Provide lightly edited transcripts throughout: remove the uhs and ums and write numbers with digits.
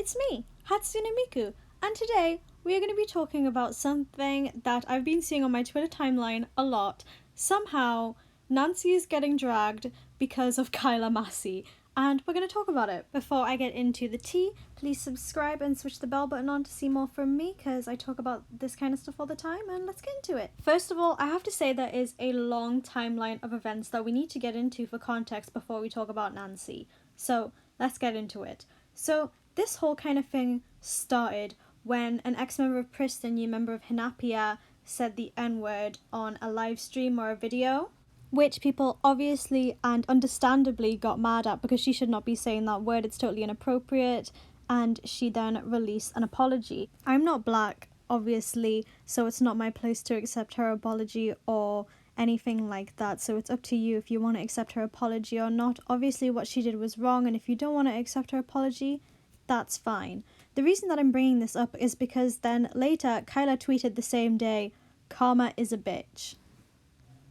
it's me, Hatsune Miku, and today we are going to be talking about something that I've been seeing on my Twitter timeline a lot. Somehow, Nancy is getting dragged because of Kyla Massey, and we're going to talk about it. Before I get into the tea, please subscribe and switch the bell button on to see more from me, because I talk about this kind of stuff all the time, and let's get into it. First of all, I have to say there is a long timeline of events that we need to get into for context before we talk about Nancy. So, let's get into it. So, this whole kind of thing started when an ex-member of Pristin, you member of Hinapia, said the N-word on a live stream or a video, which people obviously and understandably got mad at because she should not be saying that word, it's totally inappropriate, and she then released an apology. I'm not black, obviously, so it's not my place to accept her apology or anything like that, so it's up to you if you want to accept her apology or not. Obviously what she did was wrong, and if you don't want to accept her apology, that's fine. The reason that I'm bringing this up is because then later Kyla tweeted the same day, "Karma is a bitch."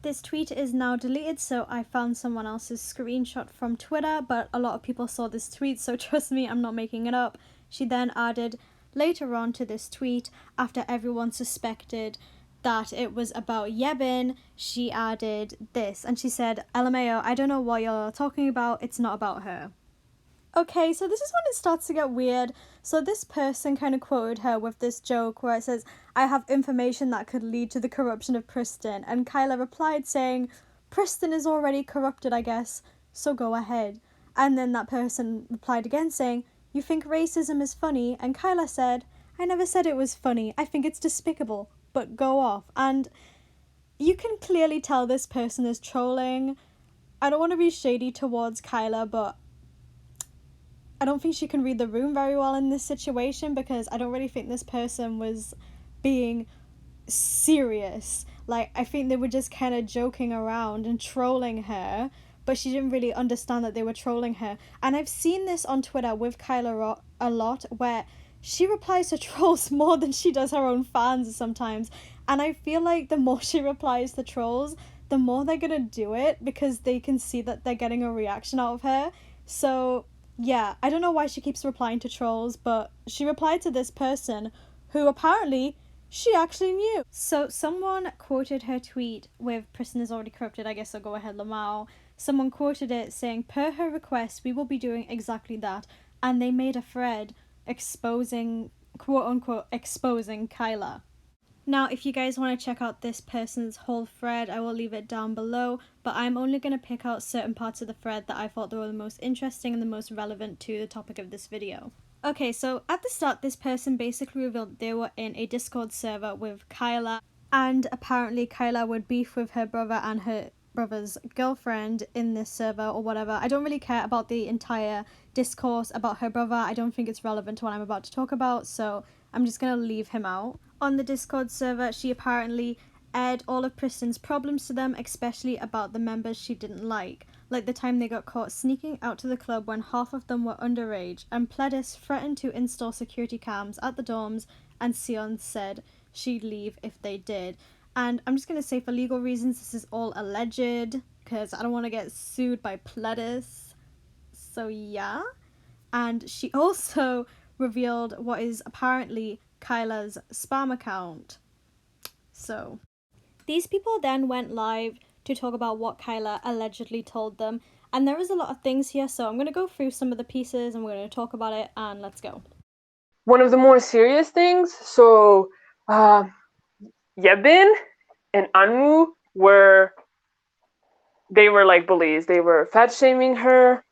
This tweet is now deleted, so I found someone else's screenshot from Twitter, but a lot of people saw this tweet, so trust me, I'm not making it up. She then added later on to this tweet, after everyone suspected that it was about Yebin, she added this, and she said, "LMAO, I don't know what you're talking about, it's not about her." Okay, so this is when it starts to get weird. So this person kind of quoted her with this joke where it says, "I have information that could lead to the corruption of Pristin." And Kyla replied saying, "Pristin is already corrupted, I guess, so go ahead." And then that person replied again saying, "You think racism is funny?" And Kyla said, "I never said it was funny. I think it's despicable, but go off." And you can clearly tell this person is trolling. I don't want to be shady towards Kyla, but I don't think she can read the room very well in this situation, because I don't really think this person was being serious. Like, I think they were just kind of joking around and trolling her, but she didn't really understand that they were trolling her. And I've seen this on Twitter with Kyla a lot, where she replies to trolls more than she does her own fans sometimes. And I feel like the more she replies to trolls, the more they're gonna do it, because they can see that they're getting a reaction out of her. So yeah, I don't know why she keeps replying to trolls, but she replied to this person who apparently she actually knew. So someone quoted her tweet with "Pristin is already corrupted, I guess, so go ahead, Lamau." Someone quoted it saying, "Per her request, we will be doing exactly that." And they made a thread exposing, quote unquote, exposing Kyla. Now, if you guys want to check out this person's whole thread, I will leave it down below, but I'm only going to pick out certain parts of the thread that I thought were the most interesting and the most relevant to the topic of this video. Okay, so at the start, this person basically revealed they were in a Discord server with Kyla, and apparently Kyla would beef with her brother and her brother's girlfriend in this server or whatever. I don't really care about the entire discourse about her brother. I don't think it's relevant to what I'm about to talk about, so I'm just going to leave him out. On the Discord server, she apparently aired all of Pristin's problems to them, especially about the members she didn't like the time they got caught sneaking out to the club when half of them were underage, and Pledis threatened to install security cams at the dorms, and Sion said she'd leave if they did. And I'm just going to say, for legal reasons, this is all alleged, because I don't want to get sued by Pledis. So yeah. And she also revealed what is apparently Kyla's spam account. So these people then went live to talk about what Kyla allegedly told them, and there is a lot of things here, so I'm going to go through some of the pieces and we're going to talk about it, and let's go. One of the more serious things, so Yebin and Anu were like bullies. They were fat shaming her.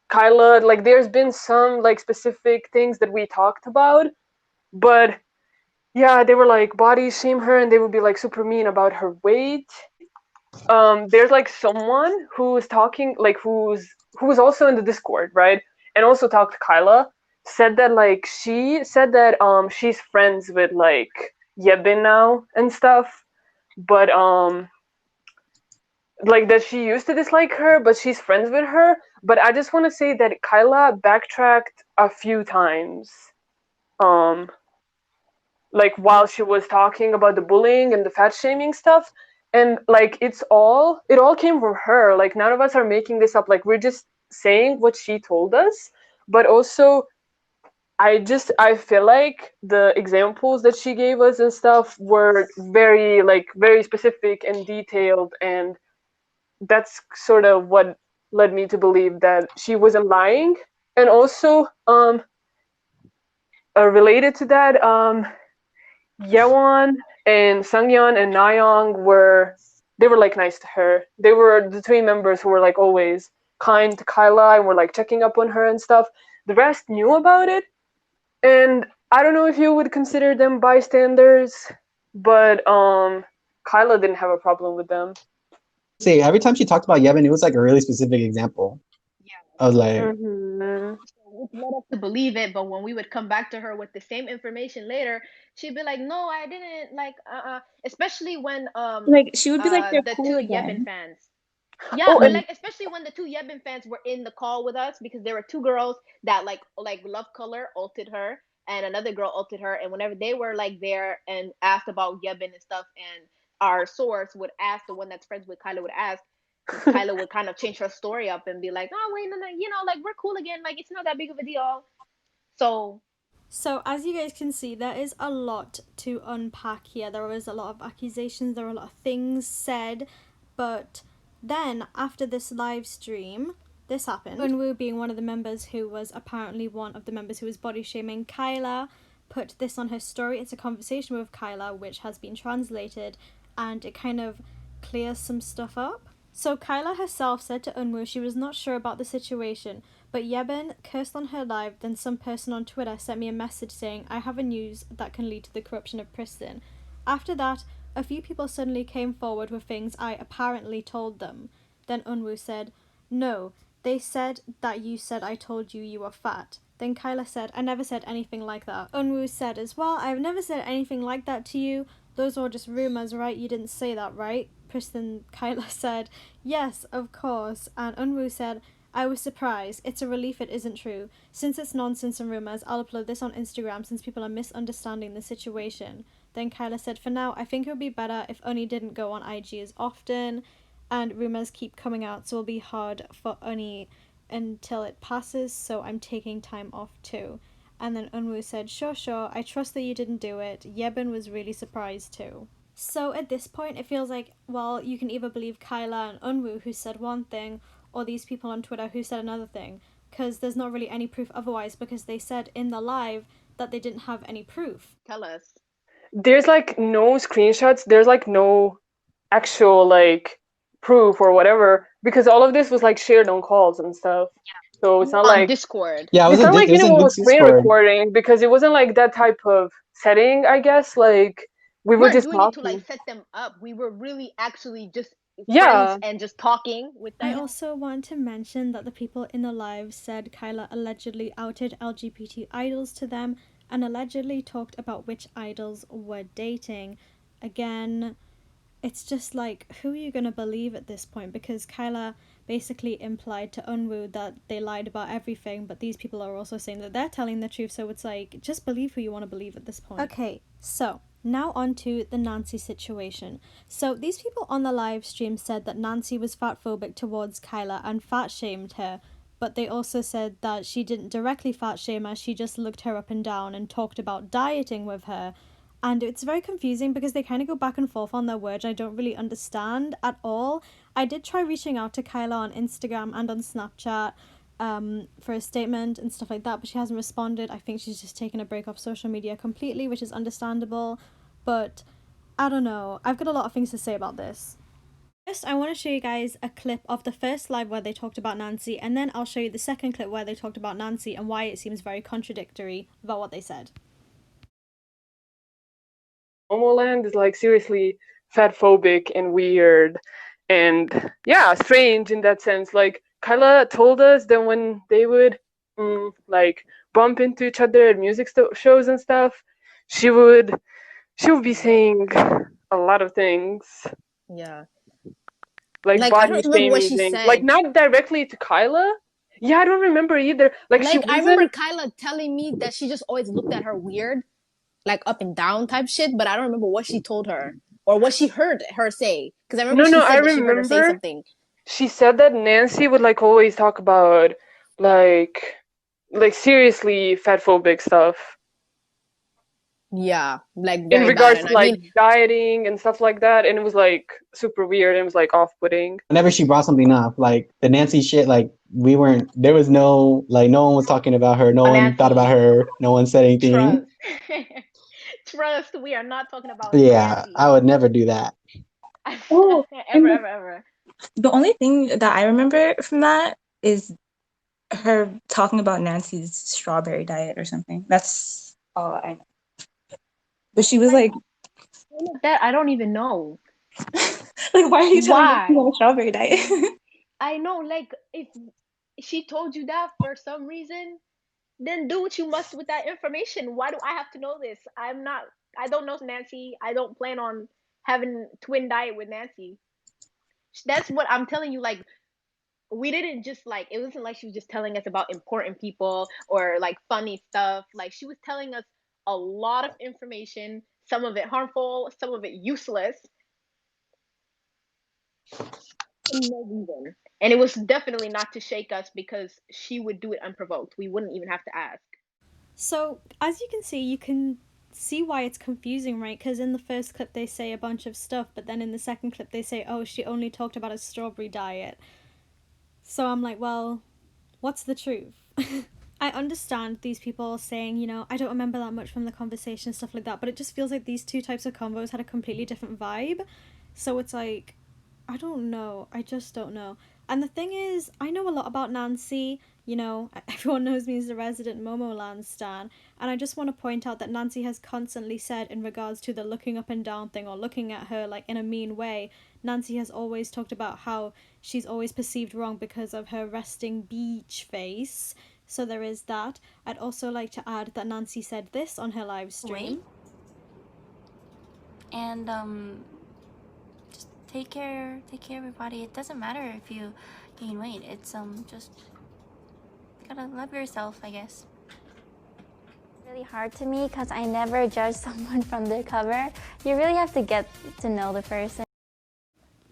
Kyla, like, there's been some like specific things that we talked about, but yeah, they were like body shame her, and they would be like super mean about her weight. There's like someone who's talking, like who's also in the Discord, right? And also talked to Kyla, said that like she said that she's friends with like Yebin now and stuff, but like that she used to dislike her, but she's friends with her. But I just want to say that Kyla backtracked a few times, um, like while she was talking about the bullying and the fat shaming stuff, and like it all came from her. Like, none of us are making this up. Like, we're just saying what she told us, but also I feel like the examples that she gave us and stuff were very specific and detailed, and that's sort of what led me to believe that she wasn't lying. And also, related to that, Yewon and Sungyeon and Nayoung were like nice to her. They were the three members who were like always kind to Kyla and were like checking up on her and stuff. The rest knew about it, and I don't know if you would consider them bystanders, but Kyla didn't have a problem with them. See, every time she talked about Yevon, it was like a really specific example. Yeah. I was like, Mm-hmm. Which led us to believe it, but when we would come back to her with the same information later, she'd be like, "No, I didn't." Like, especially when Like she would be like, they're the cool two Yebin again. fans. Yeah, Oh, but and like especially when the two Yebin fans were in the call with us because there were two girls that like Love Color ulted her and another girl ulted her, and whenever they were like there and asked about Yebin and stuff, and our source would ask, the one that's friends with Kyla would ask, Kyla would kind of change her story up and be like, "Oh wait, no, no, like we're cool again. Like it's not that big of a deal." So So, as you guys can see, there is a lot to unpack here. There was a lot of accusations, there were a lot of things said, but then after this live stream, this happened. Unwoo, being one of the members who was apparently one of the members who was body shaming Kyla, put this on her story. It's a conversation with Kyla, which has been translated, and it kind of clears some stuff up. So Kyla herself said to Unwoo she was not sure about the situation, but Yebin cursed on her live, then some person on Twitter sent me a message saying, I have a news that can lead to the corruption of Pristin. After that, a few people suddenly came forward with things I apparently told them. Then Unwoo said, no, they said that you said I told you you were fat. Then Kyla said, I never said anything like that. Unwoo said as well, I've never said anything like that to you. Those are just rumours, right? You didn't say that, right? Pristin Kyla said, yes, of course. And Unwoo said, I was surprised. It's a relief it isn't true. Since it's nonsense and rumours, I'll upload this on Instagram since people are misunderstanding the situation. Then Kyla said, for now, I think it would be better if Uni didn't go on IG as often, and rumours keep coming out, so it'll be hard for Uni until it passes, so I'm taking time off too. And then Unwoo said, sure, I trust that you didn't do it. Yebin was really surprised too. So at this point, it feels like, well, you can either believe Kyla and Unwoo who said one thing, or these people on Twitter who said another thing, because there's not really any proof otherwise, because they said in the live that they didn't have any proof. tell us. there's like no screenshots. There's like no actual like proof or whatever, because all of this was like shared on calls and stuff. So it's not On like Discord. yeah, it's not like it was in Luke's screen Discord. recording, because it wasn't like that type of setting. I guess like we We were weren't just doing it to talking. like set them up. We were really actually just Yeah. friends and just talking with them. I also want to mention that the people in the live said Kyla allegedly outed LGBT idols to them and allegedly talked about which idols were dating. Again, it's just like, who are you going to believe at this point? Because Kyla basically implied to Unwoo that they lied about everything, but these people are also saying that they're telling the truth, so it's like, just believe who you want to believe at this point. Okay, so now on to the Nancy situation. So these people on the live stream said that Nancy was fatphobic towards Kyla and fat shamed her, but they also said that she didn't directly fat shame her, she just looked her up and down and talked about dieting with her. And it's very confusing because they kind of go back and forth on their words. I don't really understand at all. I did try reaching out to Kyla on Instagram and on Snapchat for a statement and stuff like that, but she hasn't responded. I think she's just taken a break off social media completely, which is understandable. But I don't know. I've got a lot of things to say about this. First, I want to show you guys a clip of the first live where they talked about Nancy, and then I'll show you the second clip where they talked about Nancy and why it seems very contradictory about what they said. Momoland is like seriously fatphobic and weird and yeah, strange in that sense. Like Kyla told us that when they would like bump into each other at music shows and stuff, she would be saying a lot of things. Yeah. Like I body don't remember what shaming she things. said. Like not directly to Kyla. Yeah, I don't remember either. Like she I wasn't. remember Kyla telling me that she just always looked at her weird, like up and down type shit, but I don't remember what she told her or what she heard her say. Because I remember No, she I said that she heard her say remember something. she said that Nancy would like always talk about like like seriously fatphobic stuff Yeah, like in very bad. regards And to I like mean, dieting and stuff like that, and it was like super weird and it was like off-putting. Whenever she brought something up, like the Nancy shit, like we weren't. There was no like no one was talking about her. No one thought about Nancy, her. No one said anything. trust. Trust, we are not talking about Yeah, Nancy. I would never do that. Oh, Ever, and ever, ever. the only thing that I remember from that is her talking about Nancy's strawberry diet or something. That's all I know. But she was like, All of that I don't even know. like, why are you telling me Why? about a strawberry diet? I know, like, if she told you that for some reason, then do what you must with that information. Why do I have to know this? I don't know Nancy. I don't plan on having twin diet with Nancy. That's what I'm telling you. Like, we didn't just like, it wasn't like she was just telling us about important people or like funny stuff. Like, she was telling us a lot of information, some of it harmful, some of it useless, for no reason. And it was definitely not to shake us because she would do it unprovoked. We wouldn't even have to ask. So, as you can see why it's confusing, right? Because in the first clip they say a bunch of stuff, but then in the second clip they say, oh, she only talked about a strawberry diet. So I'm like, well, what's the truth? I understand these people saying, I don't remember that much from the conversation, stuff like that, but it just feels like these two types of combos had a completely different vibe. So it's like, I don't know. I just don't know. And the thing is, I know a lot about Nancy. Everyone knows me as the resident momoland stan. And I just want to point out that Nancy has constantly said, in regards to the looking up and down thing or looking at her like in a mean way, Nancy has always talked about how she's always perceived wrong because of her resting beach face. So there is that. I'd also like to add that Nancy said this on her live stream. Wait. And just take care of your body. It doesn't matter if you gain weight. It's just gotta love yourself, I guess. Really hard to me because I never judge someone from their cover. You really have to get to know the person.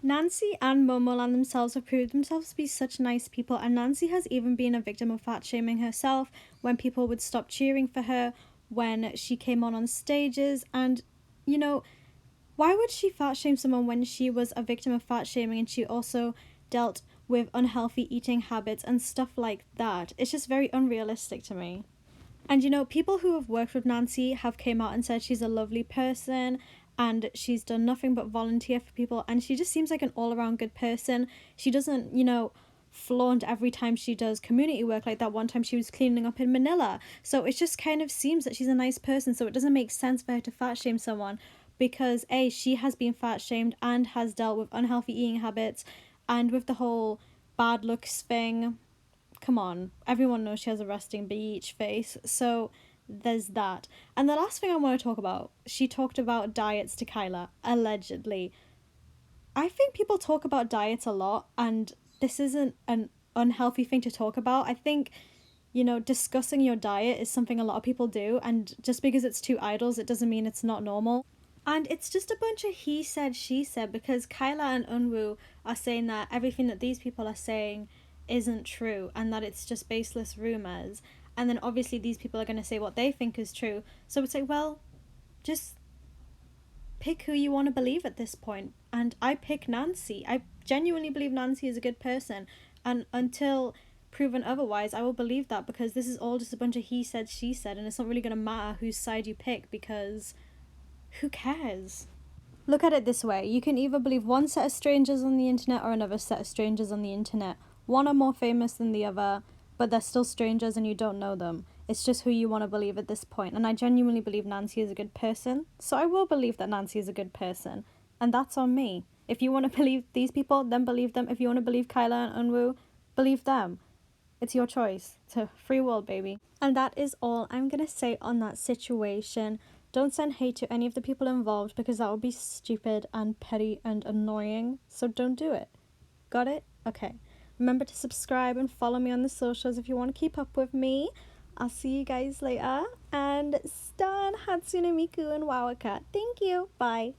Nancy and Momoland themselves have proved themselves to be such nice people, and Nancy has even been a victim of fat shaming herself when people would stop cheering for her when she came on stages. And why would she fat shame someone when she was a victim of fat shaming and she also dealt with unhealthy eating habits and stuff like that? It's just very unrealistic to me. And people who have worked with Nancy have came out and said she's a lovely person and she's done nothing but volunteer for people, and she just seems like an all-around good person. She doesn't, flaunt every time she does community work, like that one time she was cleaning up in Manila. So it just kind of seems that she's a nice person, so it doesn't make sense for her to fat shame someone because A, she has been fat shamed and has dealt with unhealthy eating habits and with the whole bad looks thing. Come on, everyone knows she has a resting beach face, so there's that. And the last thing I want to talk about, she talked about diets to Kyla, allegedly. I think people talk about diets a lot, and this isn't an unhealthy thing to talk about. I think, discussing your diet is something a lot of people do, and just because it's two idols, it doesn't mean it's not normal. And it's just a bunch of he said, she said, because Kyla and Unwoo are saying that everything that these people are saying isn't true and that it's just baseless rumors. And then obviously these people are going to say what they think is true. So it's like, well, just pick who you want to believe at this point. And I pick Nancy. I genuinely believe Nancy is a good person. And until proven otherwise, I will believe that because this is all just a bunch of he said, she said. And it's not really going to matter whose side you pick because who cares? Look at it this way. You can either believe one set of strangers on the internet or another set of strangers on the internet. One are more famous than the other, but they're still strangers and you don't know them. It's just who you want to believe at this point. And I genuinely believe Nancy is a good person. So I will believe that Nancy is a good person. And that's on me. If you want to believe these people, then believe them. If you want to believe Kyla and Unwoo, believe them. It's your choice. It's a free world, baby. And that is all I'm going to say on that situation. Don't send hate to any of the people involved because that would be stupid and petty and annoying. So don't do it. Got it? Okay. Remember to subscribe and follow me on the socials if you want to keep up with me. I'll see you guys later. And stan Hatsune Miku and Wowaka. Thank you. Bye.